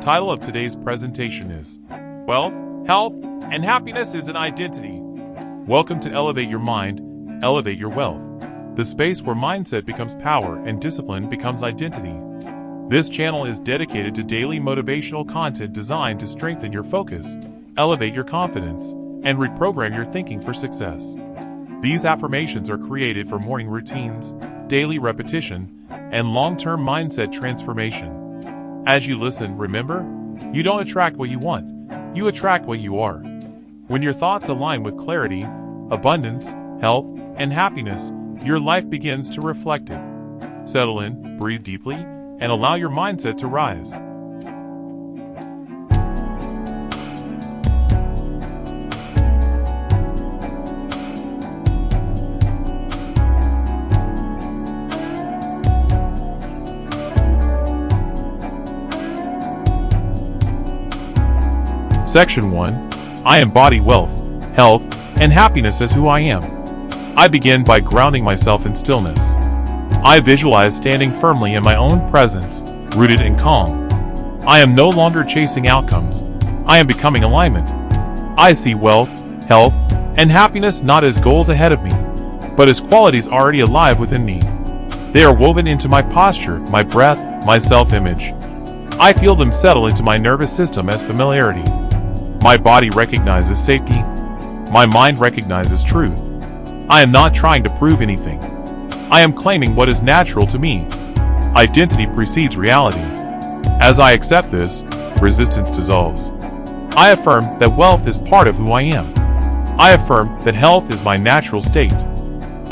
title of today's presentation is Wealth, Health, and Happiness is an Identity. Welcome to Elevate Your Mind, Elevate Your Wealth, the space where mindset becomes power and discipline becomes identity. This channel is dedicated to daily motivational content designed to strengthen your focus, elevate your confidence, and reprogram your thinking for success. These affirmations are created for morning routines, daily repetition, and long-term mindset transformation. As you listen, remember, you don't attract what you want, you attract what you are. When your thoughts align with clarity, abundance, health, and happiness, your life begins to reflect it. Settle in, breathe deeply, and allow your mindset to rise. Section 1. I embody wealth, health, and happiness as who I am. I begin by grounding myself in stillness. I visualize standing firmly in my own presence, rooted in calm. I am no longer chasing outcomes. I am becoming alignment. I see wealth, health, and happiness not as goals ahead of me, but as qualities already alive within me. They are woven into my posture, my breath, my self-image. I feel them settle into my nervous system as familiarity. My body recognizes safety. My mind recognizes truth. I am not trying to prove anything. I am claiming what is natural to me. Identity precedes reality. As I accept this, resistance dissolves. I affirm that wealth is part of who I am. I affirm that health is my natural state.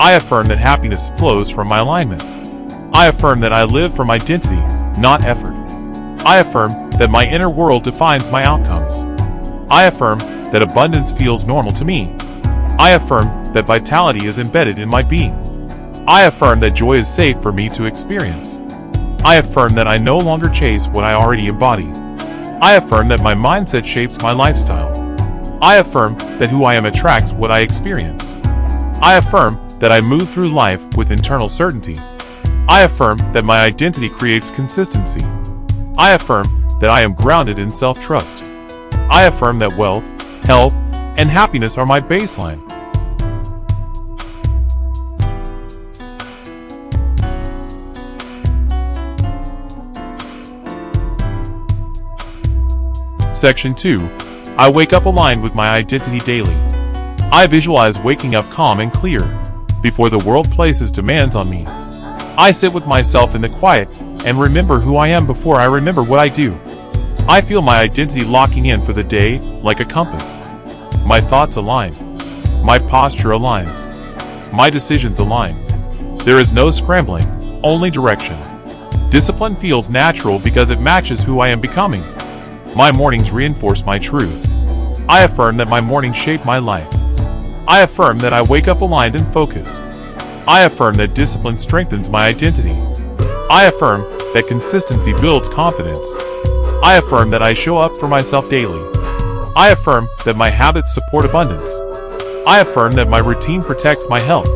I affirm that happiness flows from my alignment. I affirm that I live from identity, not effort. I affirm that my inner world defines my outcomes. I affirm that abundance feels normal to me. I affirm that vitality is embedded in my being. I affirm that joy is safe for me to experience. I affirm that I no longer chase what I already embody. I affirm that my mindset shapes my lifestyle. I affirm that who I am attracts what I experience. I affirm that I move through life with internal certainty. I affirm that my identity creates consistency. I affirm that I am grounded in self-trust. I affirm that wealth, health, and happiness are my baseline. Section 2. I wake up aligned with my identity daily. I visualize waking up calm and clear, before the world places demands on me. I sit with myself in the quiet and remember who I am before I remember what I do. I feel my identity locking in for the day, like a compass. My thoughts align. My posture aligns. My decisions align. There is no scrambling, only direction. Discipline feels natural because it matches who I am becoming. My mornings reinforce my truth. I affirm that my mornings shape my life. I affirm that I wake up aligned and focused. I affirm that discipline strengthens my identity. I affirm that consistency builds confidence. I affirm that I show up for myself daily. I affirm that my habits support abundance. I affirm that my routine protects my health.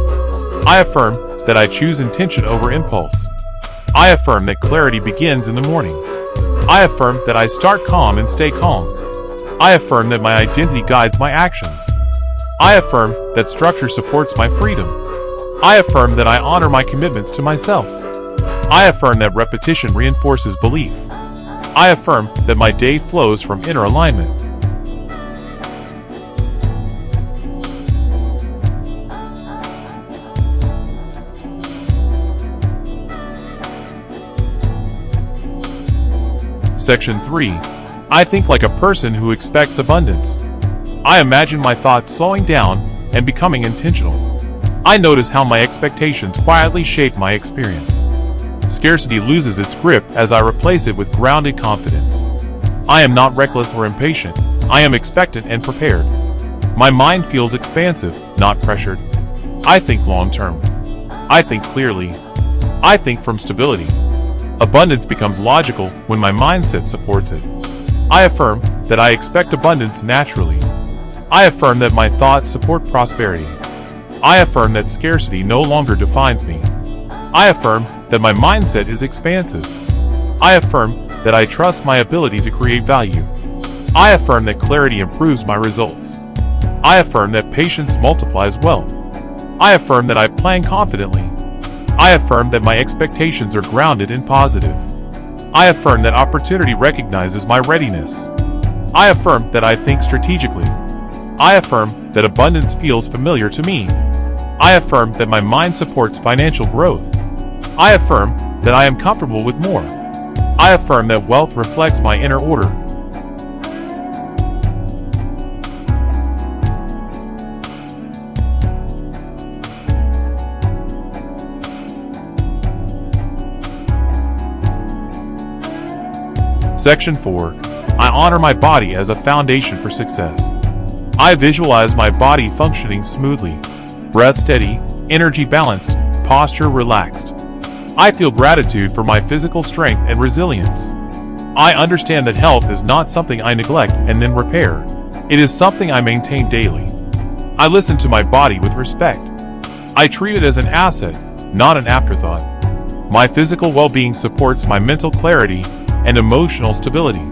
I affirm that I choose intention over impulse. I affirm that clarity begins in the morning. I affirm that I start calm and stay calm. I affirm that my identity guides my actions. I affirm that structure supports my freedom. I affirm that I honor my commitments to myself. I affirm that repetition reinforces belief. I affirm that my day flows from inner alignment. Section 3. I think like a person who expects abundance. I imagine my thoughts slowing down and becoming intentional. I notice how my expectations quietly shape my experience. Scarcity loses its grip as I replace it with grounded confidence. I am not reckless or impatient. I am expectant and prepared. My mind feels expansive, not pressured. I think long-term. I think clearly. I think from stability. Abundance becomes logical when my mindset supports it. I affirm that I expect abundance naturally. I affirm that my thoughts support prosperity. I affirm that scarcity no longer defines me. I affirm that my mindset is expansive. I affirm that I trust my ability to create value. I affirm that clarity improves my results. I affirm that patience multiplies wealth. I affirm that I plan confidently. I affirm that my expectations are grounded in positive. I affirm that opportunity recognizes my readiness. I affirm that I think strategically. I affirm that abundance feels familiar to me. I affirm that my mind supports financial growth. I affirm that I am comfortable with more. I affirm that wealth reflects my inner order. Section 4. I honor my body as a foundation for success. I visualize my body functioning smoothly, breath steady, energy balanced, posture relaxed. I feel gratitude for my physical strength and resilience. I understand that health is not something I neglect and then repair. It is something I maintain daily. I listen to my body with respect. I treat it as an asset, not an afterthought. My physical well-being supports my mental clarity and emotional stability.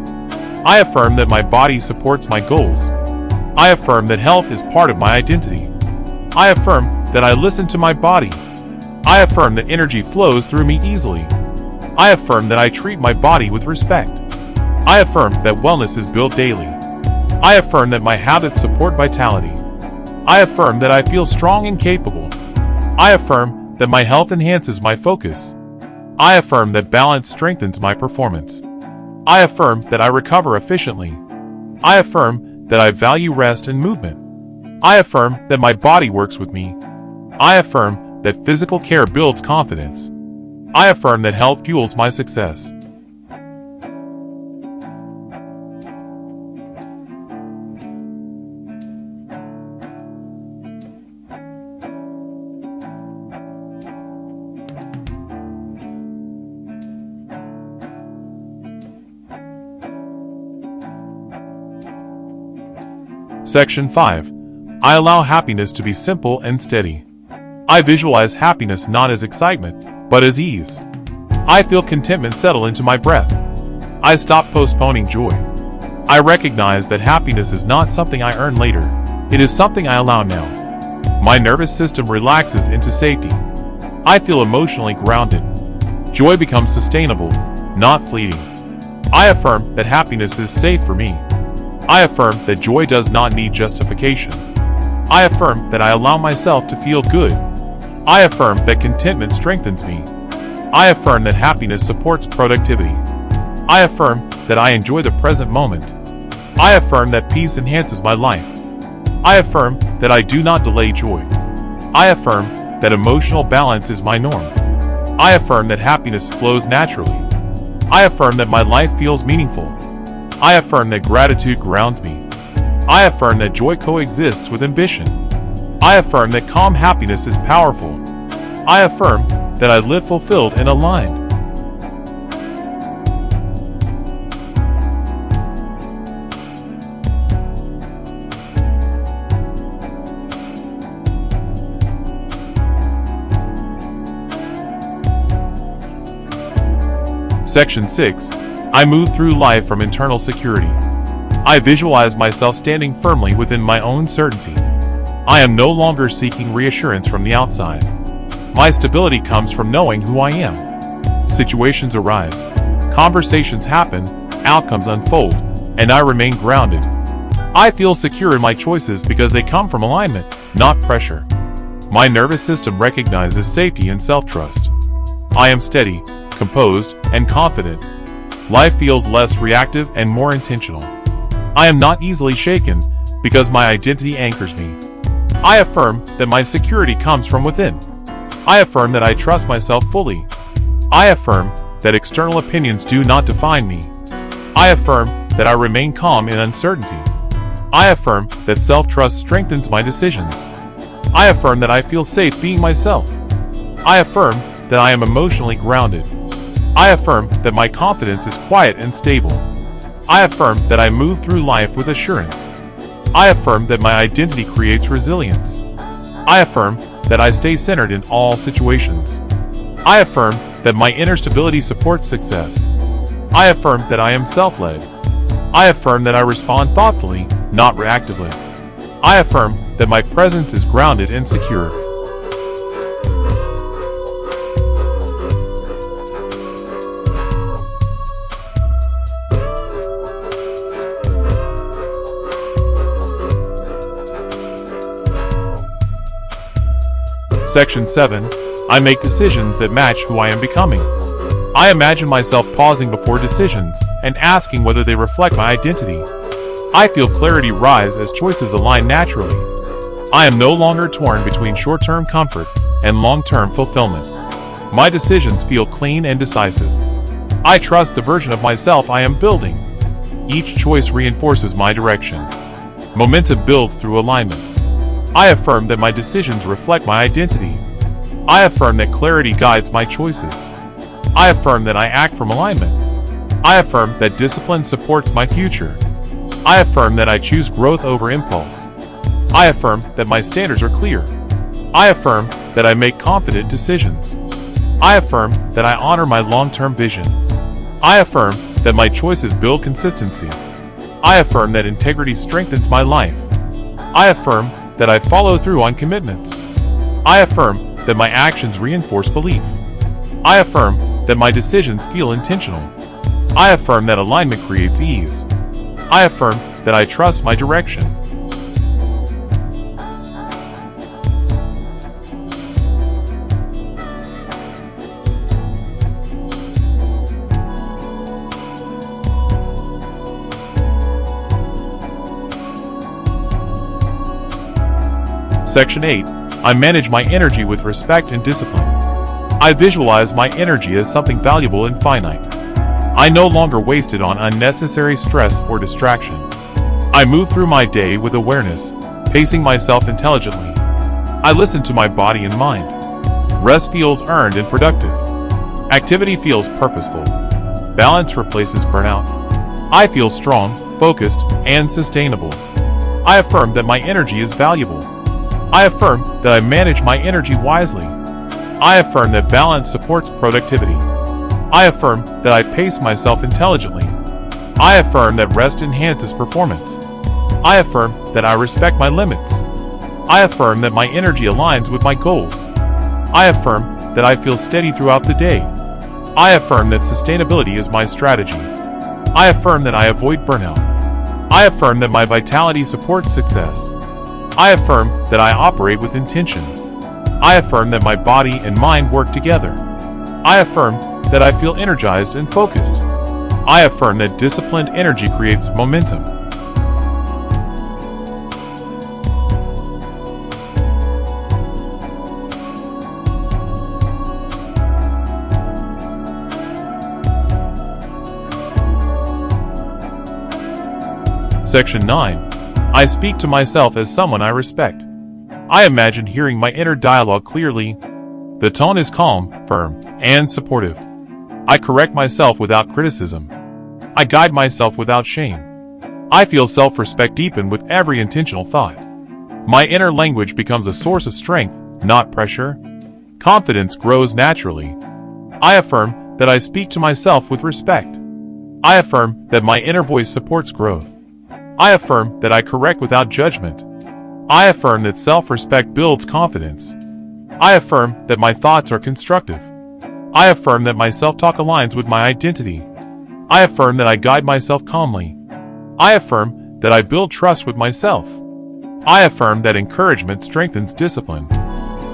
I affirm that my body supports my goals. I affirm that health is part of my identity. I affirm that I listen to my body. I affirm that energy flows through me easily. I affirm that I treat my body with respect. I affirm that wellness is built daily. I affirm that my habits support vitality. I affirm that I feel strong and capable. I affirm that my health enhances my focus. I affirm that balance strengthens my performance. I affirm that I recover efficiently. I affirm that I value rest and movement. I affirm that my body works with me. I affirm that physical care builds confidence. I affirm that health fuels my success. Section 5. I allow happiness to be simple and steady. I visualize happiness not as excitement, but as ease. I feel contentment settle into my breath. I stop postponing joy. I recognize that happiness is not something I earn later. It is something I allow now. My nervous system relaxes into safety. I feel emotionally grounded. Joy becomes sustainable, not fleeting. I affirm that happiness is safe for me. I affirm that joy does not need justification. I affirm that I allow myself to feel good. I affirm that contentment strengthens me. I affirm that happiness supports productivity. I affirm that I enjoy the present moment. I affirm that peace enhances my life. I affirm that I do not delay joy. I affirm that emotional balance is my norm. I affirm that happiness flows naturally. I affirm that my life feels meaningful. I affirm that gratitude grounds me. I affirm that joy coexists with ambition. I affirm that calm happiness is powerful. I affirm that I live fulfilled and aligned. Section 6. I move through life from internal security. I visualize myself standing firmly within my own certainty. I am no longer seeking reassurance from the outside. My stability comes from knowing who I am. Situations arise. Conversations happen, outcomes unfold, and I remain grounded. I feel secure in my choices because they come from alignment, not pressure. My nervous system recognizes safety and self-trust. I am steady, composed, and confident. Life feels less reactive and more intentional. I am not easily shaken because my identity anchors me. I affirm that my security comes from within. I affirm that I trust myself fully. I affirm that external opinions do not define me. I affirm that I remain calm in uncertainty. I affirm that self-trust strengthens my decisions. I affirm that I feel safe being myself. I affirm that I am emotionally grounded. I affirm that my confidence is quiet and stable. I affirm that I move through life with assurance. I affirm that my identity creates resilience. I affirm that I stay centered in all situations. I affirm that my inner stability supports success. I affirm that I am self-led. I affirm that I respond thoughtfully, not reactively. I affirm that my presence is grounded and secure. Section 7. I make decisions that match who I am becoming. I imagine myself pausing before decisions and asking whether they reflect my identity. I feel clarity rise as choices align naturally. I am no longer torn between short-term comfort and long-term fulfillment. My decisions feel clean and decisive. I trust the version of myself I am building. Each choice reinforces my direction. Momentum builds through alignment. I affirm that my decisions reflect my identity. I affirm that clarity guides my choices. I affirm that I act from alignment. I affirm that discipline supports my future. I affirm that I choose growth over impulse. I affirm that my standards are clear. I affirm that I make confident decisions. I affirm that I honor my long-term vision. I affirm that my choices build consistency. I affirm that integrity strengthens my life. I affirm that I follow through on commitments. I affirm that my actions reinforce belief. I affirm that my decisions feel intentional. I affirm that alignment creates ease. I affirm that I trust my direction. Section 8. I manage my energy with respect and discipline. I visualize my energy as something valuable and finite. I no longer waste it on unnecessary stress or distraction. I move through my day with awareness, pacing myself intelligently. I listen to my body and mind. Rest feels earned and productive. Activity feels purposeful. Balance replaces burnout. I feel strong, focused, and sustainable. I affirm that my energy is valuable. I affirm that I manage my energy wisely. I affirm that balance supports productivity. I affirm that I pace myself intelligently. I affirm that rest enhances performance. I affirm that I respect my limits. I affirm that my energy aligns with my goals. I affirm that I feel steady throughout the day. I affirm that sustainability is my strategy. I affirm that I avoid burnout. I affirm that my vitality supports success. I affirm that I operate with intention. I affirm that my body and mind work together. I affirm that I feel energized and focused. I affirm that disciplined energy creates momentum. Section 9. I speak to myself as someone I respect. I imagine hearing my inner dialogue clearly. The tone is calm, firm, and supportive. I correct myself without criticism. I guide myself without shame. I feel self-respect deepen with every intentional thought. My inner language becomes a source of strength, not pressure. Confidence grows naturally. I affirm that I speak to myself with respect. I affirm that my inner voice supports growth. I affirm that I correct without judgment. I affirm that self-respect builds confidence. I affirm that my thoughts are constructive. I affirm that my self-talk aligns with my identity. I affirm that I guide myself calmly. I affirm that I build trust with myself. I affirm that encouragement strengthens discipline.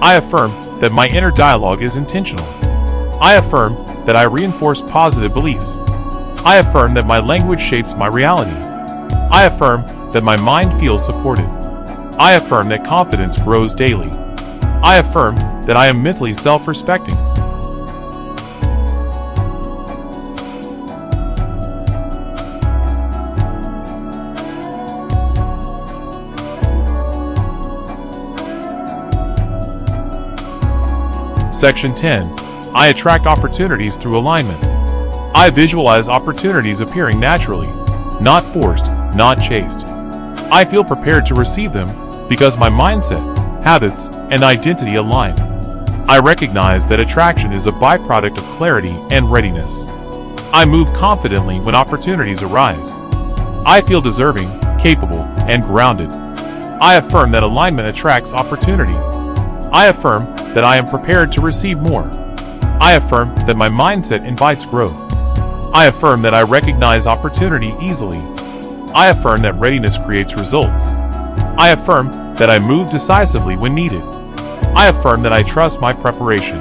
I affirm that my inner dialogue is intentional. I affirm that I reinforce positive beliefs. I affirm that my language shapes my reality. I affirm that my mind feels supported. I affirm that confidence grows daily. I affirm that I am mentally self-respecting. Section 10. I attract opportunities through alignment. I visualize opportunities appearing naturally, not forced, not chased. I feel prepared to receive them because my mindset, habits, and identity align. I recognize that attraction is a byproduct of clarity and readiness. I move confidently when opportunities arise. I feel deserving, capable, and grounded. I affirm that alignment attracts opportunity. I affirm that I am prepared to receive more. I affirm that my mindset invites growth. I affirm that I recognize opportunity easily. I affirm that readiness creates results. I affirm that I move decisively when needed. I affirm that I trust my preparation.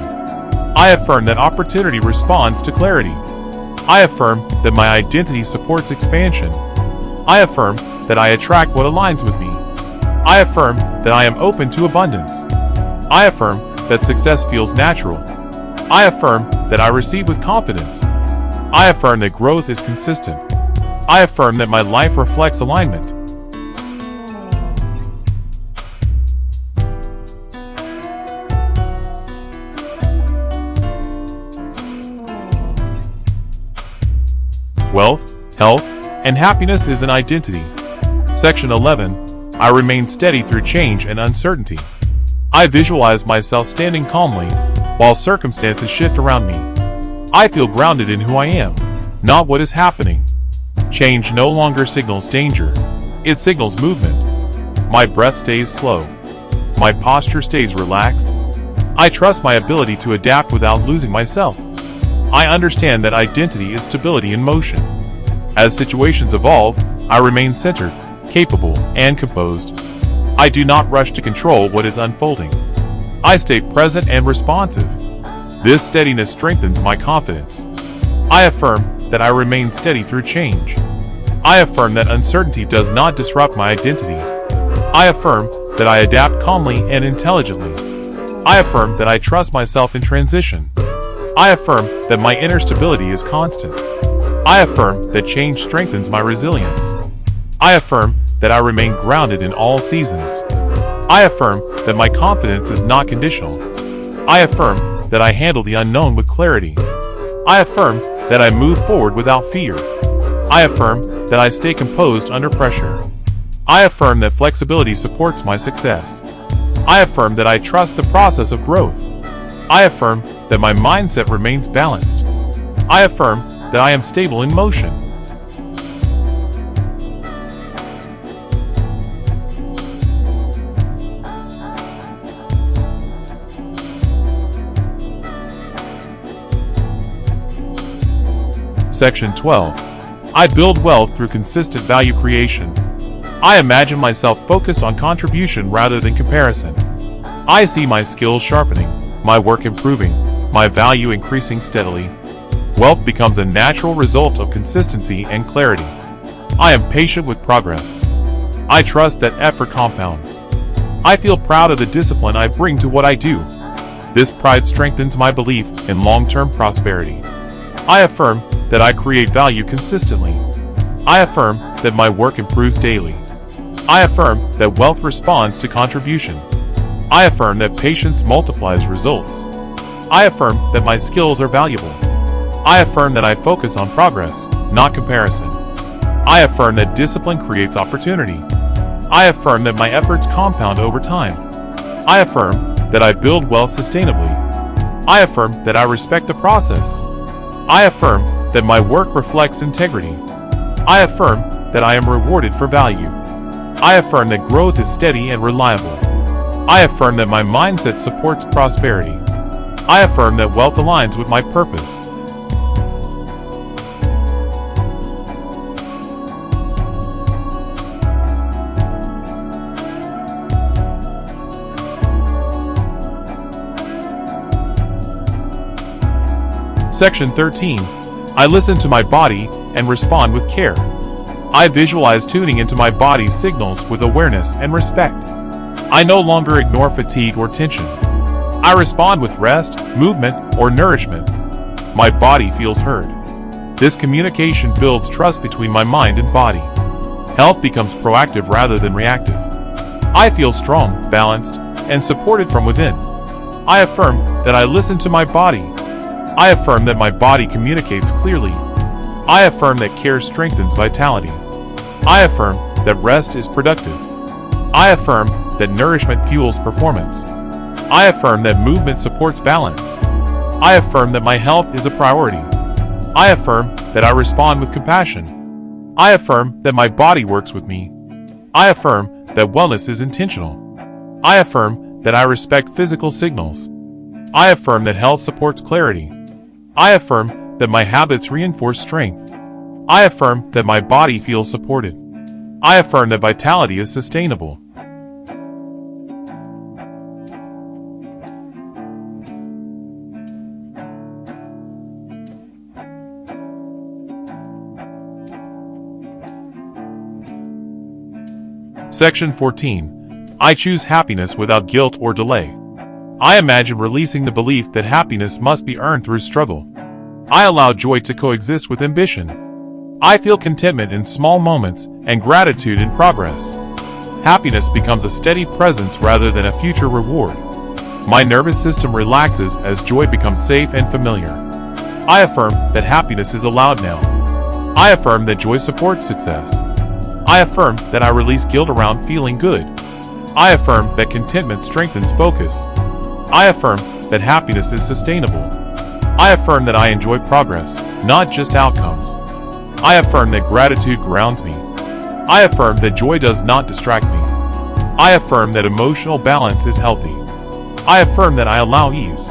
I affirm that opportunity responds to clarity. I affirm that my identity supports expansion. I affirm that I attract what aligns with me. I affirm that I am open to abundance. I affirm that success feels natural. I affirm that I receive with confidence. I affirm that growth is consistent. I affirm that my life reflects alignment. Wealth, health, and happiness is an identity. Section 11. I remain steady through change and uncertainty. I visualize myself standing calmly while circumstances shift around me. I feel grounded in who I am, not what is happening. Change no longer signals danger. It signals movement. My breath stays slow. My posture stays relaxed. I trust my ability to adapt without losing myself. I understand that identity is stability in motion. As situations evolve, I remain centered, capable, and composed. I do not rush to control what is unfolding. I stay present and responsive. This steadiness strengthens my confidence. I affirm that I remain steady through change. I affirm that uncertainty does not disrupt my identity. I affirm that I adapt calmly and intelligently. I affirm that I trust myself in transition. I affirm that my inner stability is constant. I affirm that change strengthens my resilience. I affirm that I remain grounded in all seasons. I affirm that my confidence is not conditional. I affirm that I handle the unknown with clarity. I affirm that I move forward without fear. I affirm that I stay composed under pressure. I affirm that flexibility supports my success. I affirm that I trust the process of growth. I affirm that my mindset remains balanced. I affirm that I am stable in motion. Section 12. I build wealth through consistent value creation. I imagine myself focused on contribution rather than comparison. I see my skills sharpening, my work improving, my value increasing steadily. Wealth becomes a natural result of consistency and clarity. I am patient with progress. I trust that effort compounds. I feel proud of the discipline I bring to what I do. This pride strengthens my belief in long-term prosperity. I affirm that I create value consistently. I affirm that my work improves daily. I affirm that wealth responds to contribution. I affirm that patience multiplies results. I affirm that my skills are valuable. I affirm that I focus on progress, not comparison. I affirm that discipline creates opportunity. I affirm that my efforts compound over time. I affirm that I build wealth sustainably. I affirm that I respect the process. I affirm that my work reflects integrity. I affirm that I am rewarded for value. I affirm that growth is steady and reliable. I affirm that my mindset supports prosperity. I affirm that wealth aligns with my purpose. Section 13. I listen to my body and respond with care. I visualize tuning into my body's signals with awareness and respect. I no longer ignore fatigue or tension. I respond with rest, movement, or nourishment. My body feels heard. This communication builds trust between my mind and body. Health becomes proactive rather than reactive. I feel strong, balanced, and supported from within. I affirm that I listen to my body. I affirm that my body communicates clearly. I affirm that care strengthens vitality. I affirm that rest is productive. I affirm that nourishment fuels performance. I affirm that movement supports balance. I affirm that my health is a priority. I affirm that I respond with compassion. I affirm that my body works with me. I affirm that wellness is intentional. I affirm that I respect physical signals. I affirm that health supports clarity. I affirm that my habits reinforce strength. I affirm that my body feels supported. I affirm that vitality is sustainable. Section 14. I choose happiness without guilt or delay. I imagine releasing the belief that happiness must be earned through struggle. I allow joy to coexist with ambition. I feel contentment in small moments and gratitude in progress. Happiness becomes a steady presence rather than a future reward. My nervous system relaxes as joy becomes safe and familiar. I affirm that happiness is allowed now. I affirm that joy supports success. I affirm that I release guilt around feeling good. I affirm that contentment strengthens focus. I affirm that happiness is sustainable. I affirm that I enjoy progress, not just outcomes. I affirm that gratitude grounds me. I affirm that joy does not distract me. I affirm that emotional balance is healthy. I affirm that I allow ease.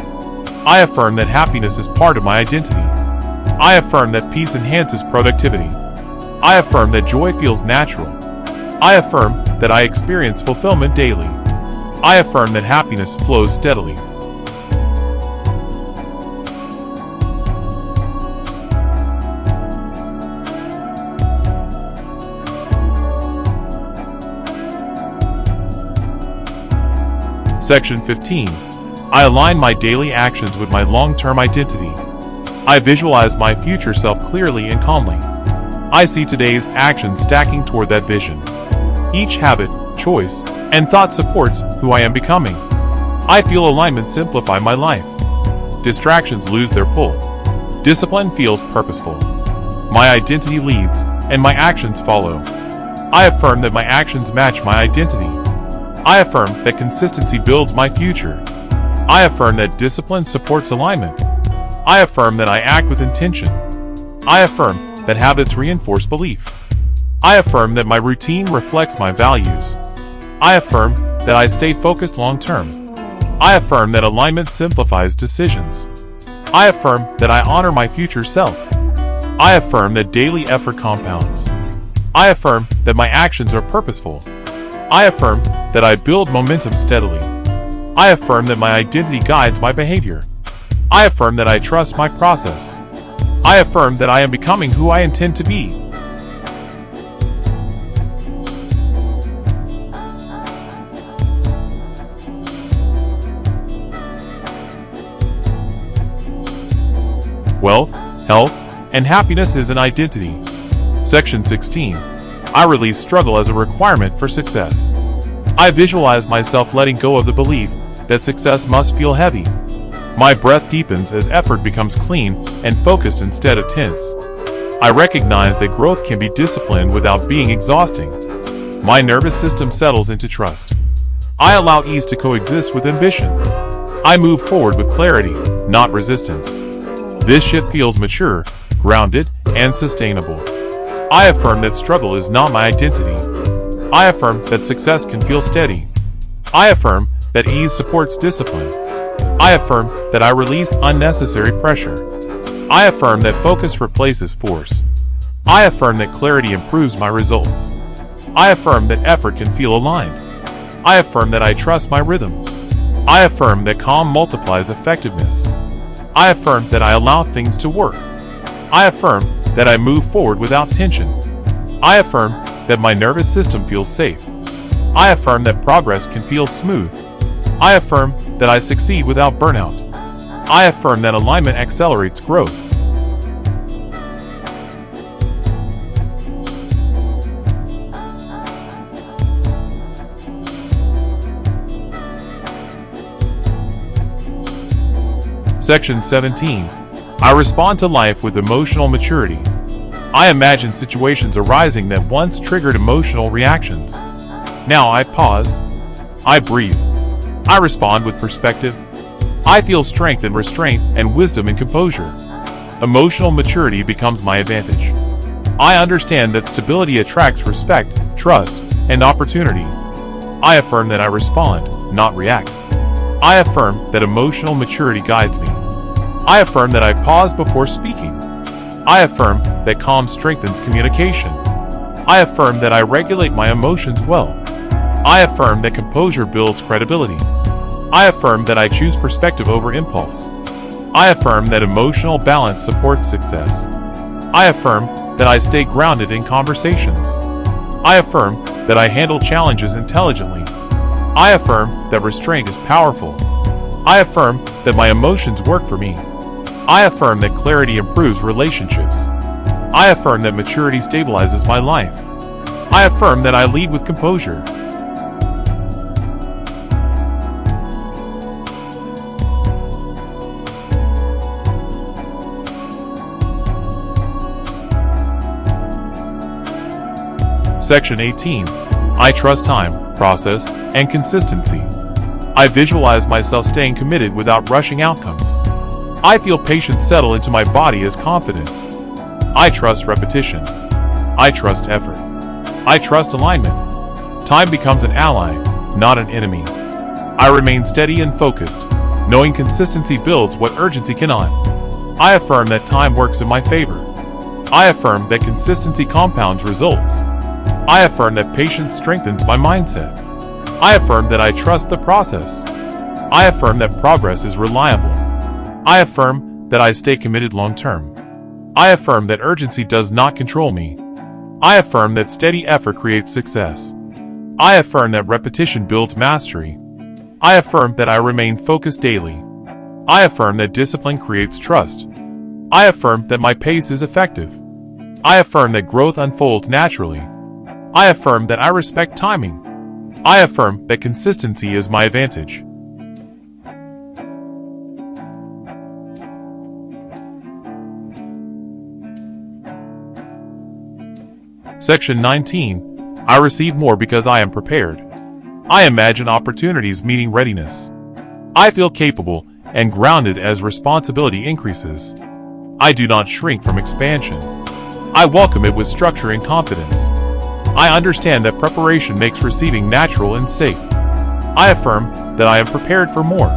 I affirm that happiness is part of my identity. I affirm that peace enhances productivity. I affirm that joy feels natural. I affirm that I experience fulfillment daily. I affirm that happiness flows steadily. Section 15. I align my daily actions with my long-term identity. I visualize my future self clearly and calmly. I see today's actions stacking toward that vision. Each habit, choice, and thought supports who I am becoming. I feel alignment simplify my life. Distractions lose their pull. Discipline feels purposeful. My identity leads, and my actions follow. I affirm that my actions match my identity. I affirm that consistency builds my future. I affirm that discipline supports alignment. I affirm that I act with intention. I affirm that habits reinforce belief. I affirm that my routine reflects my values. I affirm that I stay focused long term. I affirm that alignment simplifies decisions. I affirm that I honor my future self. I affirm that daily effort compounds. I affirm that my actions are purposeful. I affirm that I build momentum steadily. I affirm that my identity guides my behavior. I affirm that I trust my process. I affirm that I am becoming who I intend to be. Wealth, health, and happiness is an identity. Section 16. I release struggle as a requirement for success. I visualize myself letting go of the belief that success must feel heavy. My breath deepens as effort becomes clean and focused instead of tense. I recognize that growth can be disciplined without being exhausting. My nervous system settles into trust. I allow ease to coexist with ambition. I move forward with clarity, not resistance. This shift feels mature, grounded, and sustainable. I affirm that struggle is not my identity. I affirm that success can feel steady. I affirm that ease supports discipline. I affirm that I release unnecessary pressure. I affirm that focus replaces force. I affirm that clarity improves my results. I affirm that effort can feel aligned. I affirm that I trust my rhythm. I affirm that calm multiplies effectiveness. I affirm that I allow things to work. I affirm that I move forward without tension. I affirm that my nervous system feels safe. I affirm that progress can feel smooth. I affirm that I succeed without burnout. I affirm that alignment accelerates growth. Section 17. I respond to life with emotional maturity. I imagine situations arising that once triggered emotional reactions. Now I pause. I breathe. I respond with perspective. I feel strength and restraint and wisdom and composure. emotional maturity becomes my advantage. I understand that stability attracts respect, trust, and opportunity. I affirm that I respond, not react. I affirm that emotional maturity guides me. I affirm that I pause before speaking. I affirm that calm strengthens communication. I affirm that I regulate my emotions well. I affirm that composure builds credibility. I affirm that I choose perspective over impulse. I affirm that emotional balance supports success. I affirm that I stay grounded in conversations. I affirm that I handle challenges intelligently. I affirm that restraint is powerful. I affirm that my emotions work for me. I affirm that clarity improves relationships. I affirm that maturity stabilizes my life. I affirm that I lead with composure. Section 18. I trust time, process, and consistency. I visualize myself staying committed without rushing outcomes. I feel patience settle into my body as confidence. I trust repetition. I trust effort. I trust alignment. Time becomes an ally, not an enemy. I remain steady and focused, knowing consistency builds what urgency cannot. I affirm that time works in my favor. I affirm that consistency compounds results. I affirm that patience strengthens my mindset. I affirm that I trust the process. I affirm that progress is reliable. I affirm that I stay committed long term. I affirm that urgency does not control me. I affirm that steady effort creates success. I affirm that repetition builds mastery. I affirm that I remain focused daily. I affirm that discipline creates trust. I affirm that my pace is effective. I affirm that growth unfolds naturally. I affirm that I respect timing. I affirm that consistency is my advantage. Section 19. I receive more because I am prepared. I imagine opportunities meeting readiness. I feel capable and grounded as responsibility increases. I do not shrink from expansion. I welcome it with structure and confidence. I understand that preparation makes receiving natural and safe. I affirm that I am prepared for more.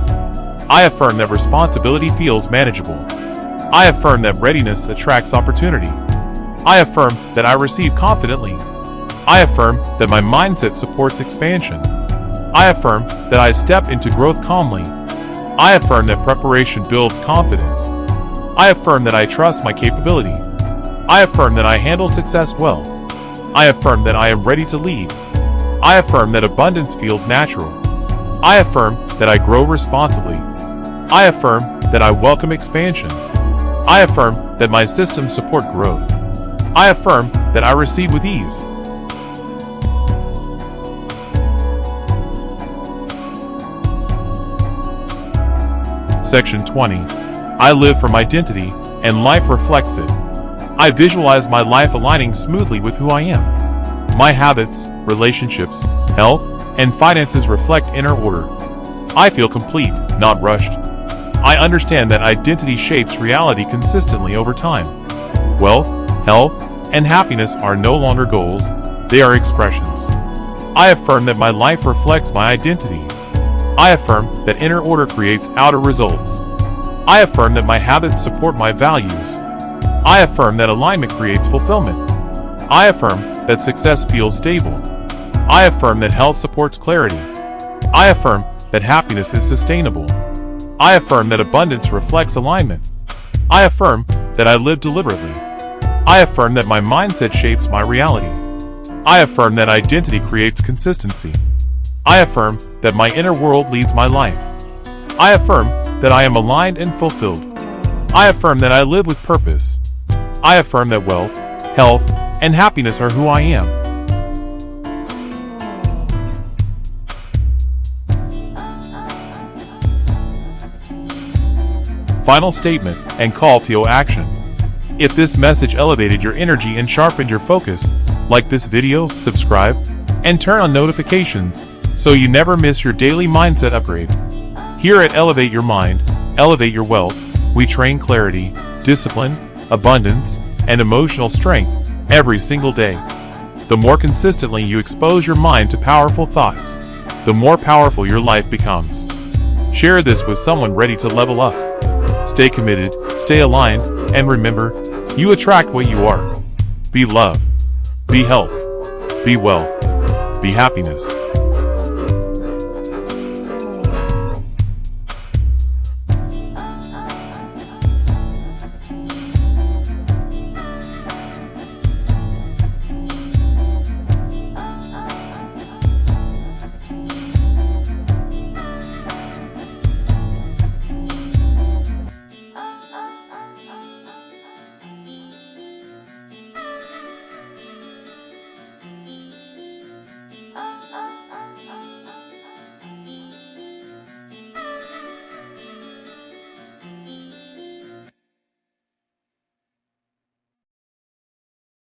I affirm that responsibility feels manageable. I affirm that readiness attracts opportunity. I affirm that I receive confidently. I affirm that my mindset supports expansion. I affirm that I step into growth calmly. I affirm that preparation builds confidence. I affirm that I trust my capability. I affirm that I handle success well. I affirm that I am ready to lead. I affirm that abundance feels natural. I affirm that I grow responsibly. I affirm that I welcome expansion. I affirm that my systems support growth. I affirm that I receive with ease. Section 20. I live from identity, and life reflects it. I visualize my life aligning smoothly with who I am. My habits, relationships, health, and finances reflect inner order. I feel complete, not rushed. I understand that identity shapes reality consistently over time. Wealth, health, and happiness are no longer goals, they are expressions. I affirm that my life reflects my identity. I affirm that inner order creates outer results. I affirm that my habits support my values. I affirm that alignment creates fulfillment. I affirm that success feels stable. I affirm that health supports clarity. I affirm that happiness is sustainable. I affirm that abundance reflects alignment. I affirm that I live deliberately. I affirm that my mindset shapes my reality. I affirm that identity creates consistency. I affirm that my inner world leads my life. I affirm that I am aligned and fulfilled. I affirm that I live with purpose. I affirm that wealth, health, and happiness are who I am. Final statement and call to action. If this message elevated your energy and sharpened your focus, like this video, subscribe, and turn on notifications so you never miss your daily mindset upgrade. Here at Elevate Your Mind, Elevate Your Wealth, We train clarity, discipline, abundance, and emotional strength every single day. The more consistently you expose your mind to powerful thoughts, the more powerful your life becomes. Share this with someone ready to level up. Stay committed, stay aligned, and remember, you attract what you are. Be love, be health, be wealth, be happiness.